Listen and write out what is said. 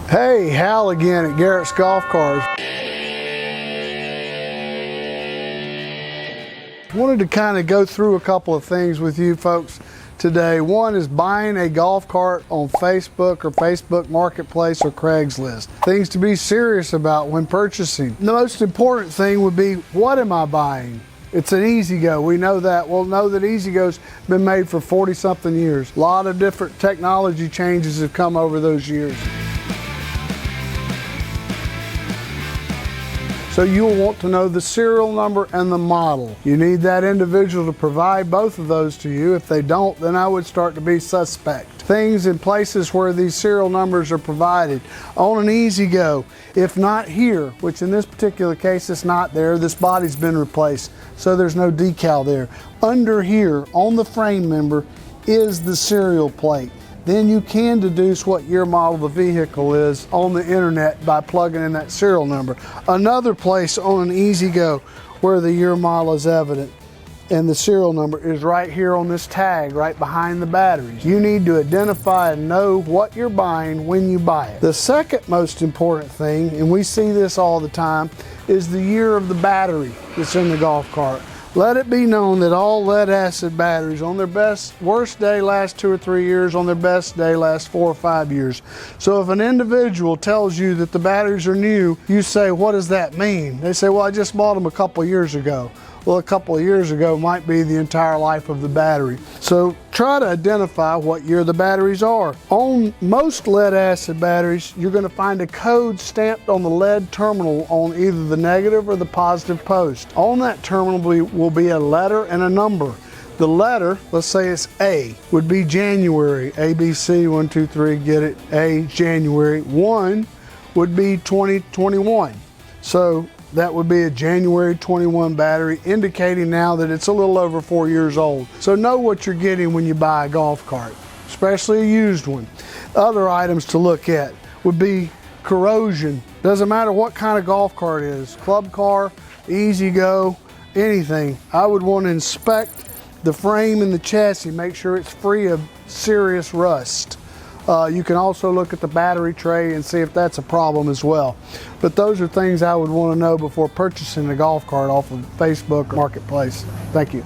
Hey, Hal again at Garrett's Golf Cars. Wanted to kind of go through a couple of things with you folks today. One is buying a golf cart on Facebook or Facebook Marketplace or Craigslist. Things to be serious about when purchasing. The most important thing would be, what am I buying? It's an E-Z-Go. We know that. We'll know that E-Z-Go's been made for 40-something years. A lot of different technology changes have come over those years. So you'll want to know the serial number and the model. You need that individual to provide both of those to you. If they don't, then I would start to be suspect. Things in places where these serial numbers are provided. On an E-Z-Go, if not here, which in this particular case it's not there, this body's been replaced, so there's no decal there. Under here, on the frame member, is the serial plate. Then you can deduce what year model the vehicle is on the internet by plugging in that serial number. Another place on an E-Z-Go where the year model is evident and the serial number is right here on this tag right behind the batteries. You need to identify and know what you're buying when you buy it. The second most important thing, and we see this all the time, is the year of the battery that's in the golf cart. Let it be known that all lead acid batteries on their worst day last 2 or 3 years, on their best day last 4 or 5 years. So if an individual tells you that the batteries are new, you say, what does that mean? They say, well, I just bought them a couple of years ago. Well, a couple of years ago might be the entire life of the battery. So try to identify what year the batteries are. On most lead acid batteries, you're going to find a code stamped on the lead terminal on either the negative or the positive post. On that terminal will be a letter and a number. The letter, let's say it's A, would be January. ABC, 1, 2, 3, get it? A, January. 1 would be 2021. So that would be a January 21 battery, indicating now that it's a little over 4 years old. So know what you're getting when you buy a golf cart, especially a used one. Other items to look at would be corrosion. Doesn't matter what kind of golf cart it is, club car, E-Z-Go, anything. I would want to inspect the frame and the chassis, make sure it's free of serious rust. You can also look at the battery tray and see if that's a problem as well. But those are things I would want to know before purchasing a golf cart off of Facebook Marketplace. Thank you.